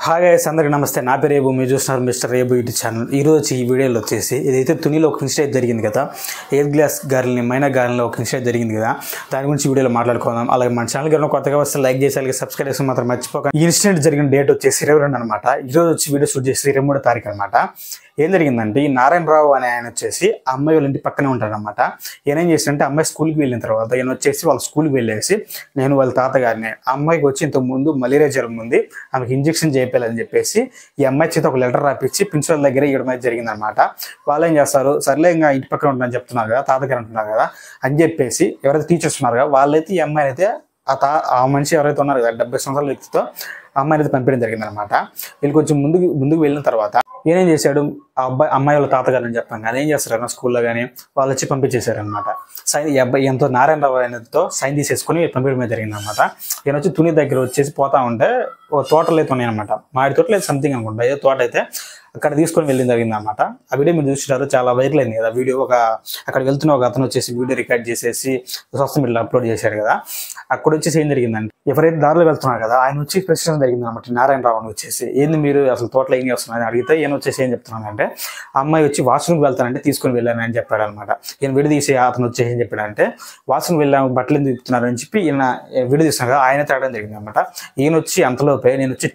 Hi guys, అందరికీ నమస్తే. నా పేరు రేబు, మీరు చూస్తున్నారు మిస్టర్ రేబు యూట్యూబ్ ఛానల్. ఈరోజు ఈ వీడియోలో వచ్చేసి ఇదైతే తునిలో ఒక ఇన్సిడెంట్ జరిగింది కదా, ఎయిర్ గ్లాస్ గార్ల్ని మైనా గార్ల్ని ఒక ఇన్సిడెంట్ జరిగింది కదా, దాని గురించి వీడియోలో మాట్లాడుకుందాం. అలాగే మన ఛానల్ గారు కొత్తగా వస్తే లైక్ చేసి అలాగే సబ్స్క్రైబ్ చేసి మాత్రం మర్చిపోక. ఈ ఇన్సిడెంట్ జరిగిన డేట్ వచ్చేసి 22 అనమాట. ఈరోజు వచ్చి వీడియో షూట్ చేసి 23వ తారీఖు అనమాట. ఏం జరిగిందంటే, ఈ నారాయణరావు అనే ఆయన వచ్చేసి అమ్మాయి వాళ్ళ ఇంటి పక్కనే ఉంటారనమాట. ఏం చేసినంటే అమ్మాయి స్కూల్కి వెళ్ళిన తర్వాత ఈయన వచ్చేసి వాళ్ళ స్కూల్కి వెళ్ళేసి, నేను వాళ్ళ తాతగారిని, అమ్మాయికి వచ్చి ఇంతకు ముందు మలేరియా జ్వరం ఉంది, ఆమెకి ఇంజెక్షన్ చేయాలని చెప్పేసి ఈ అమ్మాయి చేత ఒక లెటర్ రాపించి ప్రిన్సిపల్ దగ్గర ఇవ్వడం అయితే జరిగిందనమాట. వాళ్ళు ఏం చేస్తారు, సర్లే ఇంకా ఇంటి పక్కన ఉంటుందని చెప్తున్నారు కదా, తాతగారు అంటున్నారు కదా అని చెప్పేసి ఎవరైతే టీచర్స్ ఉన్నారు కదా వాళ్ళైతే ఈ అమ్మాయిని అయితే ఆ మనిషి ఎవరైతే ఉన్నారు కదా 70 సంవత్సరాల వ్యక్తితో అమ్మాయిని అయితే పంపించడం జరిగిందనమాట. వీళ్ళు కొంచెం ముందుకు వెళ్ళిన తర్వాత ఏం చేశాడు, అమ్మాయి వాళ్ళ తాతగారు అని చెప్పాను కానీ ఏం చేస్తారు స్కూల్లో కానీ వాళ్ళు వచ్చి పంపించేశారనమాట. ఈ అబ్బాయి ఎంతో నారాయణరావు ఆయనతో సైన్ తీసేసుకొని పంపించడమే జరిగిందనమాట. ఈయన వచ్చి తుని దగ్గర వచ్చేసి పోతా ఉంటే తోటలు అయితే ఉన్నాయన్నమాట, మామిడి తోటలు అయితే సంథింగ్ అనుకుంటా, ఏదో తోట అయితే అక్కడ తీసుకొని వెళ్ళింది జరిగింది అనమాట. ఆ వీడియో మీరు చూసినారు, చాలా వైరల్ అయింది కదా వీడియో. అక్కడ వెళ్తున్న ఒక అతను వచ్చేసి వీడియో రికార్డ్ చేసేసి సోషల్ మీడియాలో అప్లోడ్ చేశారు కదా. అక్కడ వచ్చేసి ఏం జరిగిందంటే, ఎవరైతే దారిలో వెళ్తున్నారు కదా ఆయన వచ్చి ప్రశ్న జరిగింది అనమాట. నారాయణరావు వచ్చేసి, ఏంది మీరు అసలు తోటలో ఏం చేస్తున్నారని అడిగితే ఈయన వచ్చేసి ఏం చెప్తున్నానంటే, అమ్మాయి వచ్చి వాష్రూమ్కి వెళ్తానంటే తీసుకొని వెళ్ళాను అని చెప్పాడు అనమాట. ఈయన విడదీసి అతను వచ్చేసి ఏం చెప్పాడంటే, వాష్రూమ్కి వెళ్ళాము బట్టలు ఎందుకు తిప్పుతున్నారని చెప్పి ఈయన విడదీస్తున్నారు కదా, ఆయన తేడం జరిగింది అనమాట. ఈయన వచ్చి అంతలోపే నేను వచ్చి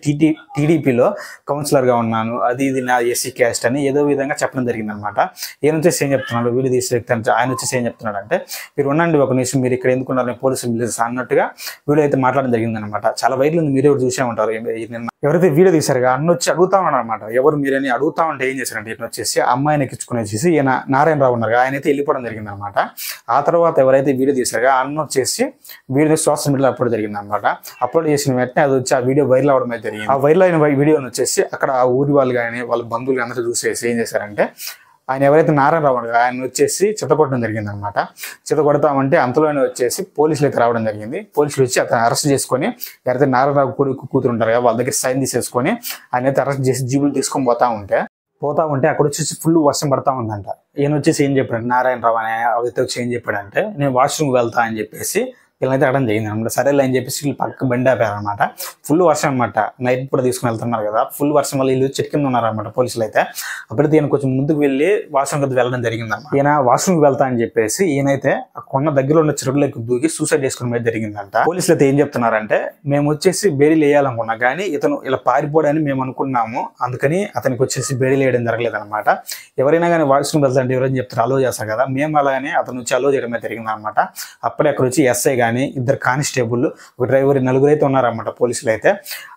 టీడీపీలో కౌన్సిలర్గా ఉన్నాను, అది ఇది నా ఎస్సీ క్యాస్ట్ అని ఏదో విధంగా చెప్పడం జరిగింది అనమాట. ఈయన వచ్చేసి ఏం చెప్తున్నాడు, వీళ్ళు తీసే వ్యక్తి అంటే ఆయన వచ్చేసి ఏం చెప్తున్నాడు అంటే, మీరు ఉండండి ఒక నిమిషం, మీరు ఇక్కడ ఎందుకున్నారు, నేను పోలీసులు పిలిచి అన్నట్టుగా వీడియో అయితే మాట్లాడడం జరిగింది అనమాట. చాలా వైరల్ ఉంది, మీరు ఎవరు చూసే ఉంటారు. ఎవరైతే వీడియో తీశారుగా అన్న వచ్చి అడుగుతా ఉన్నాడు అనమాట, ఎవరు మీరని అడుగుతా ఉంటే ఏం చేశారంటే ఈయన వచ్చేసి అమ్మాయిని ఎక్కించుకుని వచ్చేసి ఈయన నారాయణరావు ఉన్నారు ఆయన అయితే వెళ్ళిపోవడం జరిగింది అనమాట. ఆ తర్వాత ఎవరైతే వీడియో తీశారుగా అన్న వచ్చేసి వీడియో సోషల్ మీడియాలో అప్లోడ్ జరిగింది అనమాట. అప్లోడ్ చేసిన వెంటనే అది వచ్చి ఆ వీడియో వైరల్ అవడం అయితే జరిగింది. ఆ వైరల్ అయిన వీడియోని వచ్చేసి అక్కడ ఆ ఊరి వాళ్ళు కానీ వాళ్ళ బంధువులు అందరూ చూసేసి ఏం చేశారంటే, ఆయన ఎవరైతే నారాయణరావు ఆయన వచ్చేసి చిత్తకొట్టడం జరిగింది అనమాట. చిత్తకొడతామంటే అంతలోనే వచ్చేసి పోలీసులు అయితే రావడం జరిగింది. పోలీసులు వచ్చి అతను అరెస్ట్ చేసుకొని, ఎవరైతే నారాయణరావు కూతురు ఉంటారు కదా వాళ్ళ దగ్గర సైన్ తీసేసుకొని ఆయన అయితే అరెస్ట్ చేసి జీబులు తీసుకొని పోతా ఉంటే అక్కడ వచ్చేసి ఫుల్ వర్షం పడతా ఉందంట. ఈయన వచ్చేసి ఏం చెప్పాడు, నారాయణరావు అనే వ్యక్తి వచ్చి ఏం చెప్పాడంటే, నేను వాష్రూమ్కి వెళ్తా అని చెప్పేసి వీళ్ళైతే అడగడం జరిగింది అనమాట. సరేలే అని చెప్పేసి వీళ్ళు పక్కకు బండి ఆపారనమాట. ఫుల్ వర్షం అనమాట, నైట్ కూడా తీసుకుని వెళ్తున్నారు కదా, ఫుల్ వర్షం వల్ల వీళ్ళు చెట్టు కింద ఉన్నారనమాట పోలీసులు అయితే. అప్పుడైతే ఈయన కొంచెం ముందుకు వెళ్ళి వాష్రూమ్ కింద వెళ్ళడం జరిగిందన్నమాట. ఈయన వాష్రూమ్కి వెళ్తా అని చెప్పేసి ఈయనైతే కొన్న దగ్గర ఉన్న చెరువులోకి దూకి సూసైడ్ చేసుకుని మీద జరిగిందంట. పోలీసులు అయితే ఏం చెప్తున్నారంటే, మేము వచ్చేసి బేడీలు వేయాలనుకున్నాం కానీ ఇతను ఇలా పారిపోవడానికి మేము అనుకున్నాము, అందుకని అతనికి వచ్చేసి బేడీలు వేయడం జరగలేదు అనమాట. ఎవరైనా కానీ వాష్రూమ్ వెళ్తారంటే ఎవరైనా చెప్తారు అలో చేస్తారు కదా, మేము అలానే అతను వచ్చి అలో చేయడం జరిగింది అనమాట. అప్పుడే అక్కడ వచ్చి ఎస్ఐ కానీ ఇద్దరు కానిస్టేబుల్ ఒక డ్రైవర్ నలుగురు అయితే ఉన్నారన్నమాట పోలీసులు అయితే.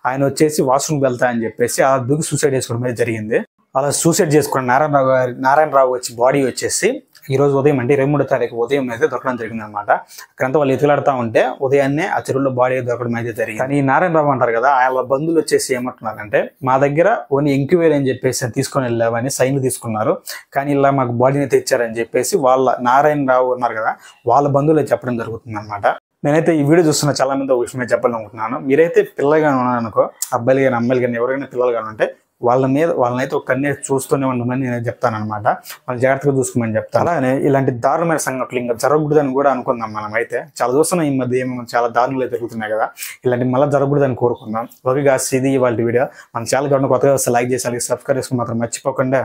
ఆయన వచ్చేసి వాష్రూమ్కి వెళ్తా అని చెప్పేసి ఆ దూకి సూసైడ్ చేసుకోవడం మీద జరిగింది. అలా సూసైడ్ చేసుకున్న నారాయణరావు వచ్చి బాడీ వచ్చేసి ఈ రోజు ఉదయం అంటే 23వ తారీఖు ఉదయం అయితే దొరకడం జరిగింది అనమాట. అక్కడంతా వాళ్ళు ఎత్తులాడుతూ ఉంటే ఉదయాన్నే ఆ చెరువులో బాడీ దొరకడం అయితే జరిగింది. కానీ ఈ నారాయణరావు అంటారు కదా, ఆయన బంధువులు వచ్చేసి ఏమంటున్నారంటే, మా దగ్గర ఓన్లీ ఎంక్వైరీ అని చెప్పేసి తీసుకొని వెళ్ళామని సైన్లు తీసుకున్నారు, కానీ ఇలా మాకు బాడీని తెచ్చారని చెప్పేసి వాళ్ళ నారాయణరావు ఉన్నారు కదా వాళ్ళ బంధువులు చెప్పడం జరుగుతుంది అనమాట. నేనైతే ఈ వీడియో చూస్తున్న చాలా మంది ఒక విషయమే చెప్పాలనుకుంటున్నాను. మీరైతే పిల్లలుగా ఉన్నారనుకో, అబ్బాయిలు కానీ అమ్మాయిలు కానీ ఎవరైనా పిల్లలు కానీ ఉంటే వాళ్ళనైతే ఒక కన్నే చూస్తూనే ఉండమని నేను చెప్తాను అనమాట. వాళ్ళు జాగ్రత్తగా చూసుకోమని చెప్తాను. అలానే ఇలాంటి దారుణమైన సంఘటనలు ఇంకా జరగకూడదని కూడా అనుకుందాం. మనం అయితే చాలా చూస్తున్నాం ఈ మధ్య ఏమో చాలా దారుణాలు అయితే జరుగుతున్నాయి కదా, ఇలాంటి మళ్ళీ జరగకూడదని కోరుకుందాం. ఓకే గాయ్స్, ఇది ఇవాళ వీడియో. మన ఛానల్ కొత్తగా వస్తే లైక్ చేసి అలాగే సబ్స్క్రైబ్ చేసుకుని మాత్రం మర్చిపోకుండా.